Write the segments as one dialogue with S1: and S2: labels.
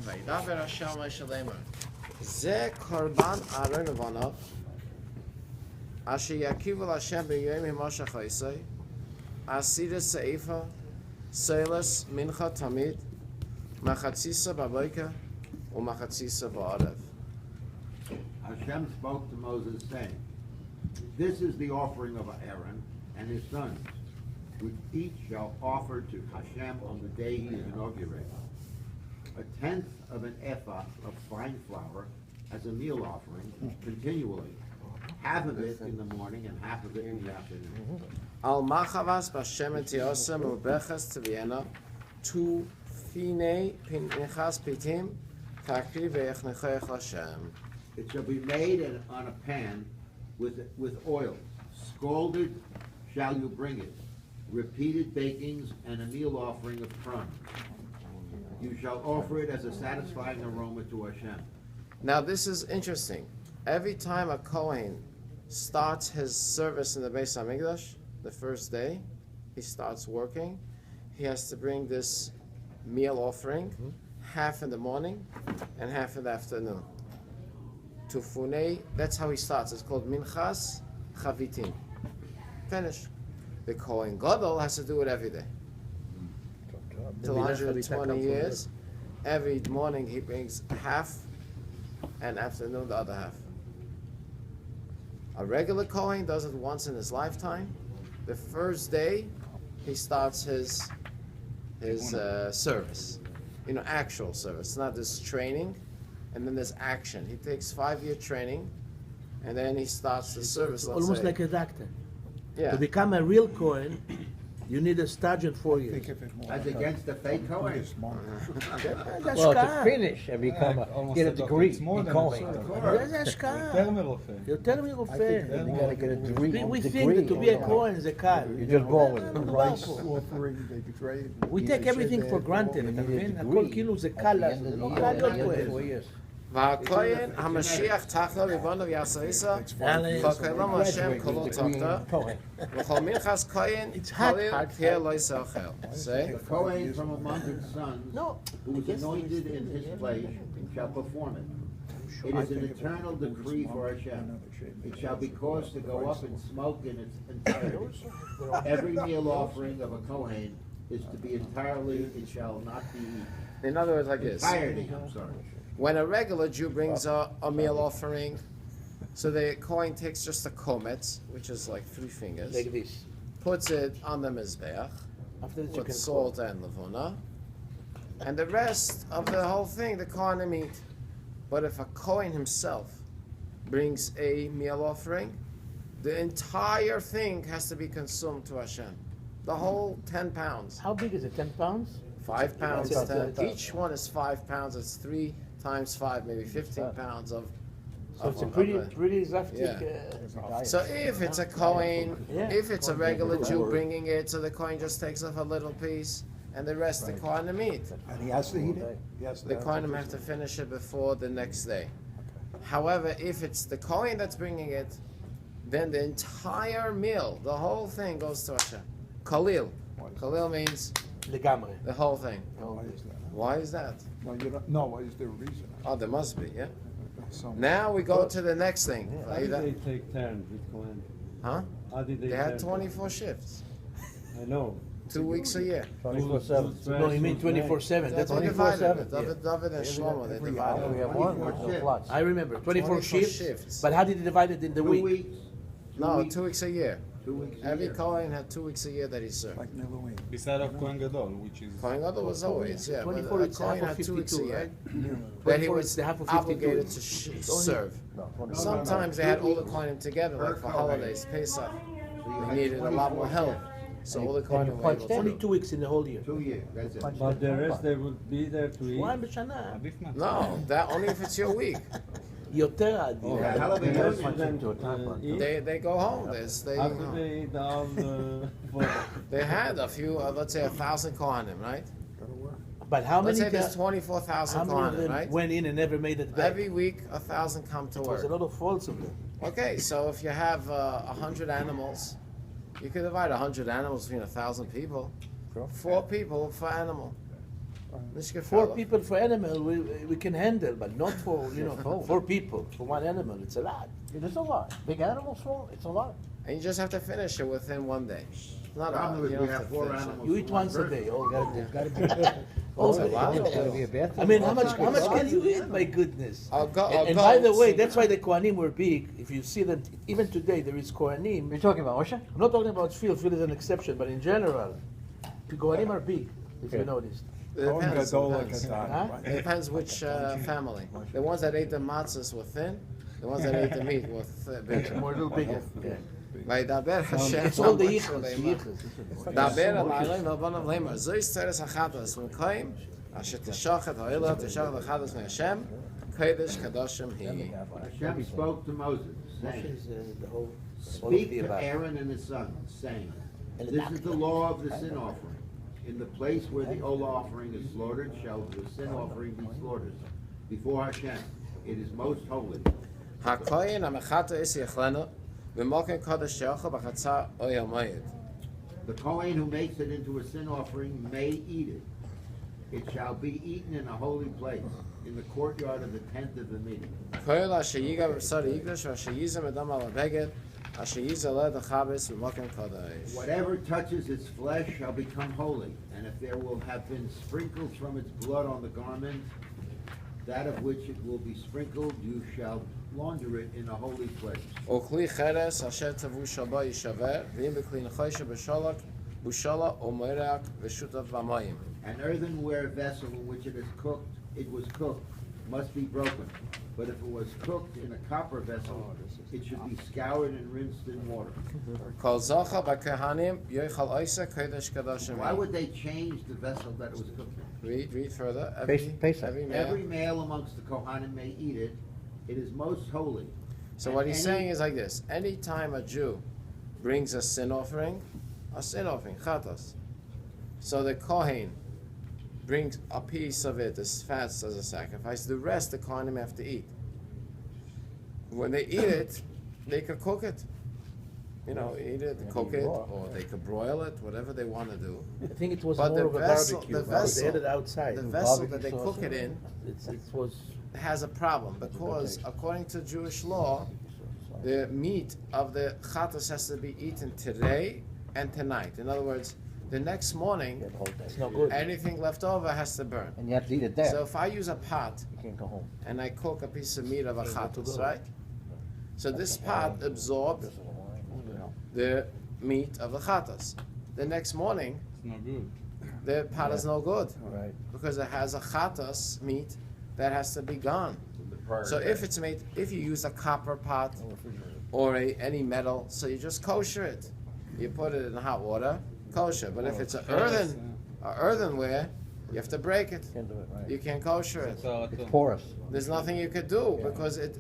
S1: וידבר השם משה לאמר זה קורבן אהרון ובניו אשר יקריבו להשם ביום הימשך עשי עשירה סעיפה סלס מנחה תמיד מחציסה בבוקר ומחציסה בערב.
S2: Hashem spoke to Moses saying, "This is the offering of Aaron and his sons, which each shall offer to Hashem on the day he is inaugurated. A tenth of an ephah of fine flour as a meal offering continually, half of it in the morning and half of it in the afternoon."
S1: Al machavas b'shemen tiyosem u'beches tviena tu finei pinchas pitim takri ve'echnechech Hashem.
S2: It shall be made on a pan with oil. Scalded shall you bring it. Repeated bakings and a meal offering of crumbs. You shall offer it as a satisfying aroma to Hashem.
S1: Now this is interesting. Every time a Kohen starts his service in the Beis HaMikdash, the first day, he starts working, he has to bring this meal offering, half in the morning and half in the afternoon. Tufunei, that's how he starts. It's called Minchas Chavitim. Finish. The Kohen Gadol has to do it every day. Till 120 years. Every morning he brings half and afternoon the other half. A regular Kohen does it once in his lifetime. The first day he starts his service. Actual service, not this training. And then there's action. He takes 5-year training, and then he starts the service.
S3: Almost like a doctor.
S1: Yeah.
S3: To become a real Kohen, you need a stage in 4 years.
S2: As against the fake Kohen.
S4: Well, to finish and become get a degree in Kohen.
S3: זה השקעה. יותר מרופא.
S4: You gotta get a degree.
S3: We think that to be a Kohen זה קל.
S4: You just born with it.
S3: We take everything for granted, אתה מבין? הכל כאילו זה קל לעשות, זה לא קל להיות כהן.
S1: והכהן המשיח תחתו ריבונו ויעשריסה וכלום השם כולו תחתו וכל מנחס כהן כליל תהיה לא יסאכל.
S2: The Kohen from among his sons, who was anointed in his place, shall perform it. It is an eternal decree for Hashem. It shall be caused to go up in smoke in its entirety. Every meal offering of a Kohen is to be entirely, it shall not be eaten.
S1: In other words, like this.
S2: Entirety, I'm sorry.
S1: When a regular Jew brings a meal offering, so the Kohen takes just a kometz, which is like 3 fingers,
S3: Like this.
S1: puts it on the mizbeach with salt and levuna, and the rest of the whole thing the Kohanim eat. But if a Kohen himself brings a meal offering, the entire thing has to be consumed to Hashem. The whole 10 pounds.
S3: How big is it, 10 pounds?
S1: 5 pounds. 10. Each one is 5 pounds. It's 3 times 5, maybe 15 pounds of.
S3: So it's a pretty drastic.
S1: Yeah. So if it's a Kohen, if it's a regular Jew bringing it, so the Kohen just takes off a little piece, and the rest the Kohanim eat.
S5: And he has to eat it?
S1: The Kohanim have to finish it before the next day. However, if it's the Kohen that's bringing it, then the entire meal, the whole thing goes to Hashem. Khalil. Khalil means
S3: לגמרי.
S1: the whole thing.
S5: Why is that?
S1: Why is that?
S5: No, you don't, no, is there a reason?
S1: Oh, there must be, yeah.
S5: Some-
S1: Now we go to the next thing.
S6: How did they take turns with Cohen?
S1: Huh?
S6: How did they
S1: They had
S6: turn?
S1: 24 shifts.
S6: I know.
S1: 2 weeks a year.
S4: 24/7.
S3: No, you mean 24/7. That's
S1: They divided
S3: 24/7.
S1: it. David and Shlomo, they divided
S4: We
S1: it.
S4: have one with no plots.
S3: I remember 24 shifts.
S1: shifts.
S3: But how did they divide it in the
S2: 2
S3: week?
S2: weeks.
S1: No, 2 weeks a year.
S2: 2 weeks. a
S1: Every
S2: year.
S1: Kohen had 2 weeks a year that he served.
S5: Like Neluim.
S7: Beside of Kohen Gadol, which is
S1: Kohen Gadol was always, yeah. But
S3: 24
S1: a
S3: it's half
S1: Kohen
S3: of
S1: had 2 weeks a
S3: 52,
S1: year
S3: right?
S1: that he
S3: 24
S1: was
S3: it's the half of 52.
S1: obligated to serve.
S4: No, 24.
S1: Sometimes they had all the Kohanim together, like for holidays, Pesach. They needed a lot more help. So all the Kohanim were able to
S3: Only
S1: do.
S3: 2 weeks in the whole year.
S2: 2 years, that's it.
S6: But the rest they would be there to eat.
S3: שבועיים בשנה.
S1: No, that only if it's your week.
S3: יותר עדין.
S2: Yeah, hell of a
S6: Yes,
S2: union.
S6: then,
S4: to a top
S6: eat.
S1: They go home. They
S6: After they eat all the food.
S1: they had a few, let's say 1,000 Kohanim, right?
S3: But how
S1: Let's
S3: many
S1: say there's 24,000
S3: how many of
S1: Kohanim,
S3: them
S1: right?
S3: went in and never made it back?
S1: Every week, 1,000 come to
S3: There was a
S1: work.
S3: lot of faults of them.
S1: Okay, so if you have 100 animals, you could divide 100 animals between 1,000 people. 4 people per animal. Nicht
S3: 4
S1: gefährlich.
S3: people for animal we can handle, but not for 4 people for one animal. It's a lot.
S4: It is a lot. Big animals, small, it's a lot.
S1: And you just have to finish it within one day. Not
S2: The problem is
S1: you
S2: we
S1: don't
S2: have
S1: have to
S2: 4
S1: finish it.
S2: animals.
S3: You
S2: for
S3: eat
S2: one
S3: once a
S2: person.
S3: day. Oh,
S4: There's gotta be.
S1: That's a lot.
S4: There's gotta be a bathroom.
S3: I mean, how much can you eat? My goodness.
S1: I'll go.
S3: And by the way, that's why the Kohanim were big. If you see them, even today, there is Kohanim.
S4: You're talking about Osha?
S3: I'm not talking about field. Field is an exception, but in general, the Kohanim are big. If you
S4: Okay.
S3: noticed.
S1: It depends.
S5: Gadol
S1: Depends.
S5: Katan,
S3: Huh?
S5: right?
S1: It depends which family. The ones that ate the matzahs were thin. The ones that ate the meat were bigger.
S3: More a little bigger. Yeah.
S1: וידבר השם
S3: It's all the
S1: למשה
S3: yichus.
S1: לאמור. דבר אל אלוהים ואלבונם לאמור. זוהי סטרס החדש ומקוים, אשר תשחט האלה, תשחט החדש מהשם, קדש קדושים היא.
S2: Hashem spoke to Moses, saying,
S3: Is, the whole all of
S2: Speak
S3: the
S2: to
S3: above.
S2: Aaron and his sons, saying,
S3: And
S2: This is the law of the sin offering. In the place where the oil offering is slaughtered, shall the sin offering be slaughtered. Before Hashem, it is most holy.
S1: הכהן המחטא איס יחלנו, ומוקם קודש שלך בחצר אוי המועד.
S2: The Kohen who makes it into a sin offering may eat it. It shall be eaten in a holy place, in the courtyard of the tent of the meeting.
S1: כל אשר ייגע בבשר יקדש, ואשר ייזה מדם על הבגד, אשר ייזה ליד החבס במוקם קודש.
S2: Whatever touches its flesh shall become holy, and if there will have been sprinkles from its blood on the garment, that of which it will be sprinkled, you shall launder it in a holy place.
S1: וכלי חרס אשר תבושל בו יישבר, ואם בכלי נחושת בשולק, בושלה או מרק ושותף במים.
S2: An earthenware vessel in which it was cooked, must be broken. But if it was cooked in a copper vessel, it should be scoured and rinsed in water.
S1: כל זוכה בכהנים יאכל עיסה קדש קדושים.
S2: Why would they change the vessel that it was cooked in?
S1: Read further.
S4: Pesach.
S1: Every
S2: Every
S1: male.
S2: male amongst the Kohanim may eat it. It is most holy.
S1: So
S2: And
S1: what he's
S2: any-
S1: saying is like this: anytime a Jew brings a sin offering, chatas. So the Kohen brings a piece of it as fats as a sacrifice. The rest the Kohanim have to eat. When they eat it, they could cook it. Eat it, cook it, or they could broil it, whatever they want to do.
S3: I think it was
S1: But
S3: more
S1: the
S3: of a
S1: vessel-
S3: barbecue.
S1: the
S3: because they had it
S1: vessel-
S3: outside.
S1: The vessel that
S4: barbecue
S1: they
S4: sauce.
S1: cook it in
S3: It was
S1: has a problem because according to Jewish law, the meat of the chatas has to be eaten today and tonight. In other words, the next morning,
S3: it's not good.
S1: anything left over has to burn.
S4: And you have to eat it there.
S1: So if I use a pot
S4: You can't go home.
S1: and I cook a piece of meat of a
S3: Okay, good to
S1: chatas,
S3: go.
S1: right? So this pot absorbed the meat of the chatas. The next morning,
S7: It's not good.
S1: the pot is no good
S4: Right.
S1: because it has a chatas meat that has to be gone. So if you use a copper pot or any metal, so you just kosher it. You put it in hot water, kosher. But if it's earthenware, you have to break it.
S4: Can't do it, right.
S1: You can't kosher it.
S4: It's porous.
S1: There's nothing you could do because it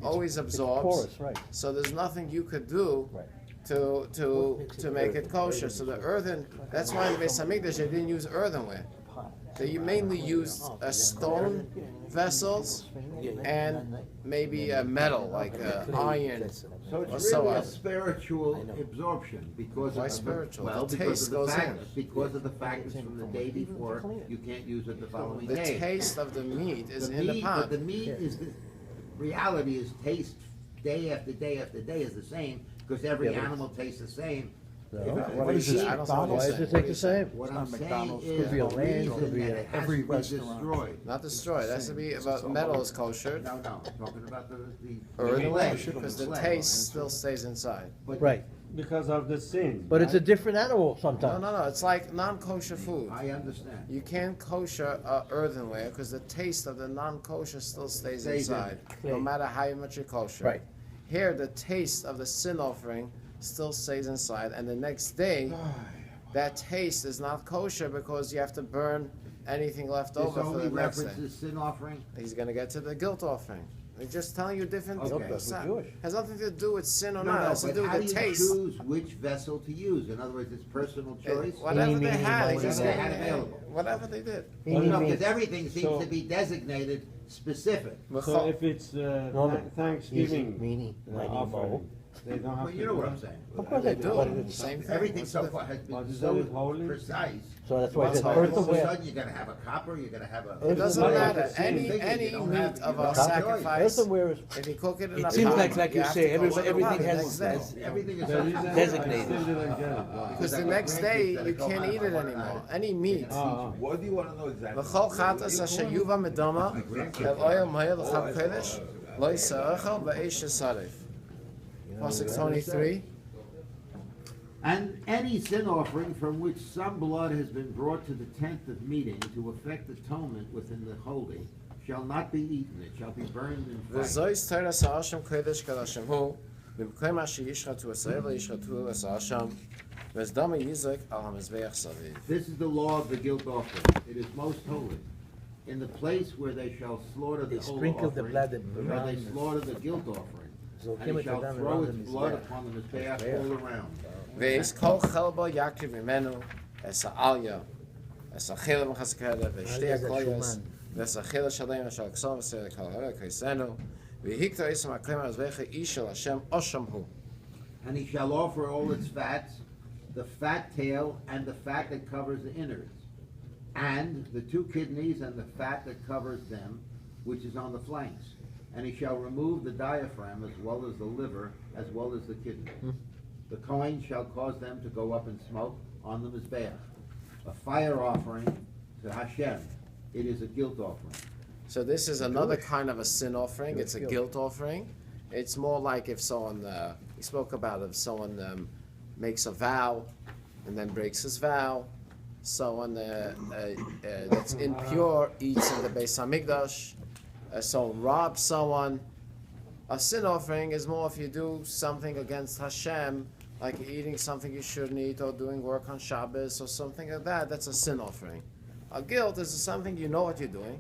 S1: always absorbs.
S4: Porous, right.
S1: So there's nothing you could do
S4: Right.
S1: to make it kosher. So the earthen, that's why in the Beis Hamikdash they didn't use earthenware. They mainly used stone vessels and maybe a metal like iron.
S2: So
S1: Or
S2: it's
S1: so
S2: really a
S1: on.
S2: spiritual absorption because
S1: Why
S2: of
S1: spiritual?
S2: Well,
S1: The
S2: because
S1: taste
S2: of the
S1: goes
S2: fact,
S1: in.
S2: because of the fact it's from the day before, you can't use it the following
S1: The
S2: day.
S1: taste of the meat is
S2: The
S1: in the
S2: meat, but the
S1: pot.
S2: meat is the reality is taste day after day after day is the same because every
S4: Yeah, but
S2: animal tastes the same.
S4: No.
S2: If it-
S5: What is this,
S1: I don't know what
S4: Why
S1: you're
S4: does
S1: saying.
S4: it take the same?
S2: What
S5: It's
S2: I'm
S5: not
S2: saying
S5: McDonald's.
S2: is
S4: Could be a
S2: the
S4: lamb,
S2: reason
S4: could be
S2: that it has
S5: every
S2: to be
S5: restaurant.
S2: destroyed.
S1: Not destroyed. It has to be,
S5: Same.
S1: but metal is kosher.
S2: No, I'm talking about the
S1: Earthenware,
S2: flesh,
S1: because the
S2: flesh.
S1: taste still stays inside.
S2: But
S4: Right.
S6: Because of the sin.
S4: But it's a
S6: right?
S4: different animal
S1: No,
S4: sometimes.
S1: no, no. It's like non-kosher food.
S2: I understand.
S1: You can't kosher earthenware because the taste of the non-kosher still stays
S2: Stays in
S1: inside,
S2: it.
S1: no matter how much you kosher.
S4: Right.
S1: Here, the taste of the sin offering still stays inside, and the next day, that taste is not kosher because you have to burn anything left
S2: This
S1: over for
S2: only
S1: the next day.
S2: references sin offering.
S1: He's going to get to the guilt offering. He's just telling you different.
S2: Okay.
S1: It's not-
S4: Jewish.
S1: has nothing to do with sin or
S2: No,
S1: not. It
S2: no,
S1: has to
S2: but
S1: do
S2: how
S1: with
S2: do
S1: the
S2: you
S1: taste.
S2: choose which vessel to use? In other words, it's personal choice.
S1: Whatever they
S4: Eeny,
S1: had,
S4: meeny,
S1: he's just
S2: miny,
S1: getting
S2: moe.
S1: available. Whatever they did.
S2: Well, no,
S4: Eeny,
S2: because everything seems
S6: So-
S2: to be designated specific.
S6: So if it's
S4: No, no.
S6: Thanksgiving
S4: Meeny, miny,
S6: offering, They don't have
S2: Well,
S6: to
S2: you know what
S6: do
S2: I'm
S6: it.
S2: saying.
S3: Of course
S1: They
S3: they
S1: do.
S3: do. But it's-
S1: Same thing.
S2: Everything
S1: What's
S2: so
S1: the
S2: far has
S6: But
S2: been
S6: is
S2: so
S6: that holy?
S2: precise.
S3: So that's why
S1: What's
S3: the
S1: holy?
S3: person
S2: All of a
S3: where
S2: sudden, you're gonna have a copper, you're gonna have a.
S1: It doesn't
S6: Like
S1: matter.
S6: the same
S1: Any
S2: thing, you don't
S1: meat
S2: have-
S1: of
S2: you
S1: a
S2: don't have
S1: sacrifice,
S3: earthenware is.
S1: if you cook it in
S3: It
S1: a
S3: seems
S1: pot,
S3: like you
S1: have
S3: say,
S1: to go
S3: everything
S1: in the pot the
S3: has-
S1: next day.
S2: Everything is.
S6: There is a-
S3: Designated.
S6: I still didn't get it. Why?
S1: Because the next day you can't eat it anymore. Any meat.
S7: What do you want to know exactly?
S1: V'chol chatas asher yuva medama el oyel mayel l'chab kodesh lo yisarachal b'eish yisarif. Pasuk 23.
S2: And any sin offering from which some blood has been brought to the tent of meeting to effect atonement within the holy shall not be eaten, it shall be burned in fire.
S1: V'zois teres ha'ashem kodesh kadashem hu b'mkoim asher yishchatu esayel yishchatu es ha'ashem v'zdama yizek al ha'mizbeach saviv.
S2: This is the law of the guilt offering. It is most holy. In the place where they shall slaughter the
S3: They
S2: whole
S3: sprinkle the
S2: offering,
S3: blood and
S2: where
S3: around
S2: they
S3: it.
S2: slaughter the guilt offering,
S3: So
S2: and he shall throw its blood upon the mizbeach all around.
S1: Ve'is kol chelba yakriv mimenu es ha'alya es ha'chila m'chasekeda ve'shtei ha'koyas ve'es ha'chila shalem v'shal k'som v'sei kol ha'ara k'isenu v'hikta isam ha'klema azvecha ishel Hashem osham hu.
S2: And he shall offer all its fats, the fat tail and the fat that covers the innards, and the 2 kidneys and the fat that covers them, which is on the flanks. And he shall remove the diaphragm as well as the liver, as well as the kidney. The Kohen shall cause them to go up in smoke on the Mizbeach, a fire offering to Hashem. It is a guilt offering.
S1: So this is another kind of a sin offering. It's a guilt offering. It's more like if someone, we spoke about if someone makes a vow and then breaks his vow. Someone that's impure eats in the Beis Hamikdash. Someone robs someone. A sin offering is more if you do something against Hashem, like eating something you shouldn't eat or doing work on Shabbos or something like that. That's a sin offering. A guilt is something you know what you're doing,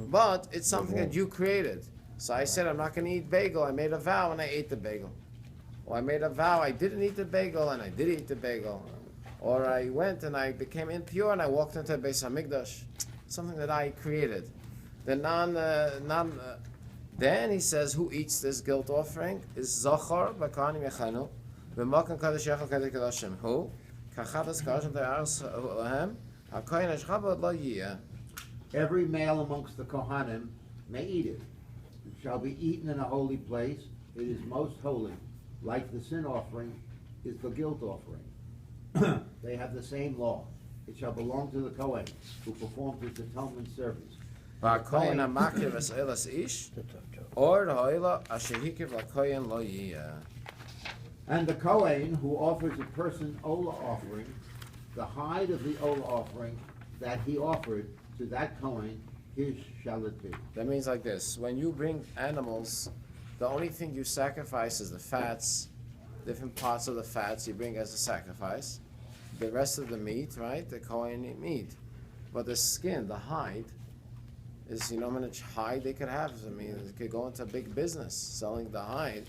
S1: but it's something that you created. So I said, I'm not going to eat bagel. I made a vow and I ate the bagel. Or I made a vow, I didn't eat the bagel and I did eat the bagel. Or I went and I became impure and I walked into the Beis Hamikdash. Something that I created. Then he says, who eats this guilt offering is Zachar Bakanim Yechanu. V'makam kadosh yachal kadosh kadashim. Who? Kachatas kadashim te'aros lahem. HaKohen hashchabod lo yiyeh.
S2: Every male amongst the Kohanim may eat it. It shall be eaten in a holy place. It is most holy. Like the sin offering is the guilt offering. They have the same law. It shall belong to the Kohen who performs his atonement service.
S1: V'haKohen ha'makriv es eilas ish. Or ha'oila asher hikiv l'kohen lo yiyeh.
S2: And the Kohen who offers a person Ola offering, the hide of the Ola offering that he offered to that Kohen, his shall it be.
S1: That means like this. When you bring animals, the only thing you sacrifice is the fats, different parts of the fats you bring as a sacrifice. The rest of the meat, right? The Kohen eat meat. But the skin, the hide, is, you know how much hide they could have? I mean, they could go into a big business selling the hide.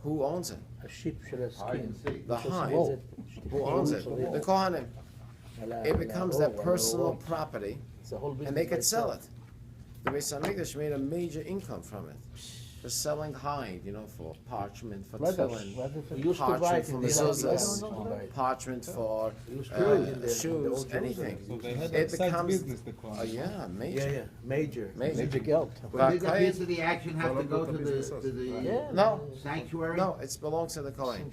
S1: Who owns it?
S3: A sheep should have skin.
S1: The hide.
S3: Wool.
S1: Who owns it? The Kohanim. It becomes their personal property,
S3: It's a whole business
S1: and they
S3: by
S1: could sell
S3: itself.
S1: it. The Beis Hamikdash made a major income from it. For selling hide, you know, for parchment, for tefillin,
S3: We used to
S1: parchment
S3: write
S1: for
S3: in the
S1: mezuzahs, parchment for shoes, anything.
S7: So they had
S1: It
S7: a side
S1: becomes,
S7: business, the Kohen.
S1: yeah,
S3: Yeah,
S1: major.
S3: yeah, major
S1: Major.
S3: guilt.
S2: But did the
S1: Kohen-
S2: piece of the action have to go to
S3: Yeah.
S2: the
S1: No,
S2: sanctuary?
S1: no, it belongs to the Kohen.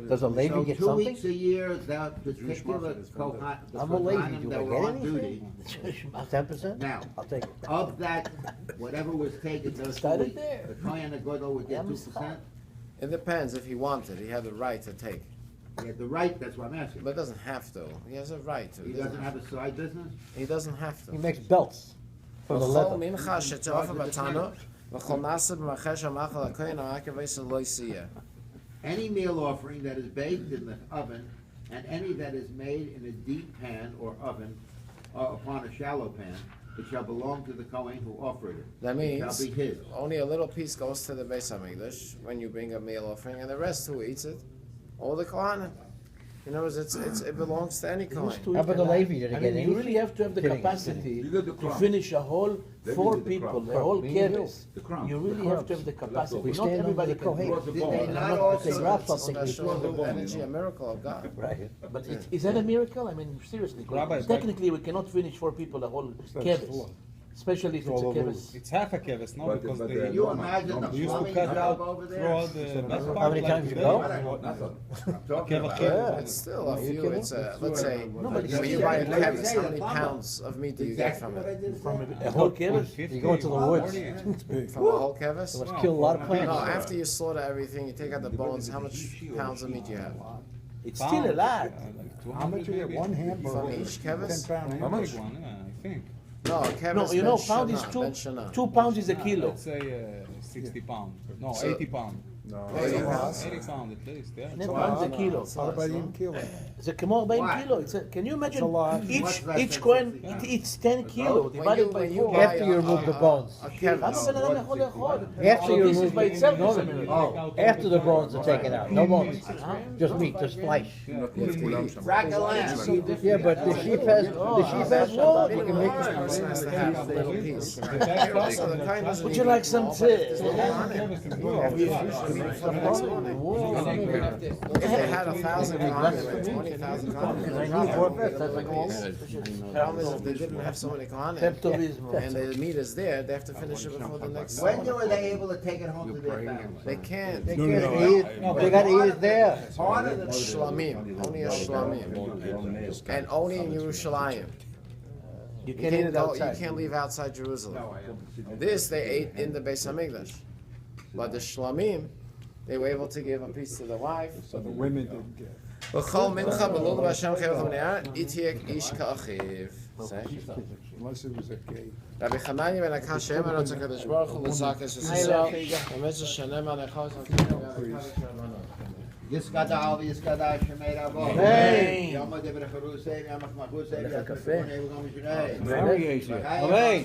S3: Does a lady
S2: So
S3: get
S2: 2
S3: something?
S2: weeks a year, that particular Kohen, the
S3: I'm a lady,
S2: Kohanim
S3: do
S2: that
S3: I
S2: were
S3: get
S2: on duty,
S3: anything? 10%?
S2: Now,
S3: I'll take it.
S2: of that, whatever was taken those 2
S3: Started
S2: weeks,
S3: there.
S2: the Kohen Agadol would get
S3: Yeah,
S2: 2%.
S1: It depends if he wanted. He had the right to take.
S2: He had the right, that's what I'm asking.
S1: But doesn't have to. He has a right to.
S2: He doesn't have a side business?
S1: He doesn't have to.
S3: He makes belts from the
S1: V'chol
S3: leather.
S1: mincha she'tofa b'tano, v'chol nasa b'machesh ha'machal ha'kohen ha'akev v'yisrael lo yisiyeh.
S2: Any meal offering that is baked in the oven, and any that is made in a deep pan or oven, or upon a shallow pan, it shall belong to the Kohen who offered it.
S1: That
S2: It shall
S1: means
S2: be his.
S1: only a little piece goes to the Beis Hamikdash when you bring a meal offering, and the rest who eats it? All the Kohanim. In other words, it belongs to any Kohen.
S3: Used to
S4: How
S3: eat
S4: about
S3: a
S4: the
S3: lot.
S4: Levi? Did they
S3: I
S4: get
S3: mean, you really
S4: anything?
S3: have to have the
S4: Kidding.
S3: capacity
S2: You got the
S3: to
S2: crumb.
S3: finish a whole 4 people, the whole
S4: Me and you.
S3: kevis,
S7: The crown.
S3: you really have to have the capacity.
S4: We
S3: Not
S4: stand under
S3: everybody
S4: the
S3: can do
S4: Kohen.
S3: it.
S2: Did they not
S4: If
S2: also,
S4: they drop something, we
S1: Special
S4: throw the
S1: energy, a miracle of God.
S4: Right.
S3: But is that a miracle? I mean, seriously.
S8: Rabbi,
S3: Technically, we cannot finish 4 people the whole kevis. Especially if it's a kevis.
S8: It's half a kevis, no?
S7: But-
S8: Because
S7: but
S8: they
S7: the-
S2: can you imagine the
S8: they used to
S2: plumbing
S8: cut
S2: job
S8: out
S2: over there?
S8: through all the best part.
S4: How many
S8: like
S4: times you
S8: today,
S4: go?
S8: what-
S2: I'm talking about.
S8: Yeah.
S1: It's still a few. It's let's say
S3: No, but
S1: when you
S3: it's
S1: buy a
S2: like you
S1: kevis,
S2: say,
S1: how
S2: the
S1: many
S2: plumber.
S1: pounds of meat do you get
S2: Exactly
S1: from
S2: what I
S1: it?
S2: just
S3: From
S2: said.
S3: a whole kevis?
S8: 50,
S4: You go into the woods.
S8: 40.
S5: It's big.
S1: From a whole kevis?
S4: Let's kill a lot of
S1: No,
S4: plants.
S1: after you slaughter everything, you take out the bones. How much pounds of meat do you have?
S3: It's still a lot.
S5: How much you get? One hamburger?
S1: From each kevis?
S5: 10 pound
S8: How much?
S5: hamburger.
S8: One, I think.
S1: No, a kevis.
S3: No, you know,
S1: ben
S3: pound is
S1: shana, ben shana.
S3: 2 pounds is a kilo.
S8: Let's say 60 pounds. No,
S1: So-
S8: 80 pounds.
S5: No.
S1: 80 pounds?
S8: 80 pounds at least, yeah.
S3: 2 pounds a kilo.
S5: How about even kilo?
S3: זה כמו 40
S2: Why?
S3: קילו. Can you imagine
S5: a lot.
S3: each
S2: Much less
S3: each
S2: than
S3: Cohen
S2: 60
S3: eats 10 kilo divided by 4?
S1: buy
S4: After you remove the bones.
S1: a
S3: כמה
S1: kevis,
S3: בן אדם יכול לאכול?
S4: After you
S3: So this is
S4: remove
S3: by
S4: the
S3: itself
S4: no,
S3: is a miracle.
S4: after the bones are taken out, no bones, just meat, just flesh.
S2: Rack of lamb.
S4: Yeah, but the sheep has wool. You can make
S1: person has to have a little piece. Here also, the kind doesn't
S3: Would
S1: need
S3: you like
S1: to
S3: some
S1: eat all, but if there's
S3: tea?
S1: no on it, for the next morning. If they had 1,000 kohanim and 20,000 kohanim,
S4: I need 4 fish, that's like all.
S1: problem is if they didn't have so many kohanim
S3: Pepto-Bismol.
S1: and the meat is there, they have to finish it before the next
S2: When
S1: morning.
S2: were they able to take it home to their family?
S1: They can't.
S4: They can't eat it, they gotta eat it there.
S2: Part of the
S1: Shlamim, only a shlamim, and only in Yerushalayim.
S3: You
S1: You
S3: can eat
S1: can't
S3: it
S1: go. You
S3: outside.
S1: can't leave outside Jerusalem. This they ate in the Beis Hamikdash, but the shlamim, they were able to give a piece to the wife.
S5: So the women didn't get.
S1: V'chol mincha b'lul b'Hashem chayv v'mne'ah, itiek ish ka'achiv.
S5: Unless it was a gay.
S1: Rabbi Chananya ben Akash Yemen Rotz HaKadosh Baruch Hu l'zakas Yisrael, v'mitzvah shenem anechos
S2: Yiskada al yiskada shemei rabo.
S3: Amen.
S2: Yom deber cherusei, yom machmachusei, yom
S3: café.
S2: machmachusei, yom machmachusei.
S4: Very easy.
S2: Amen.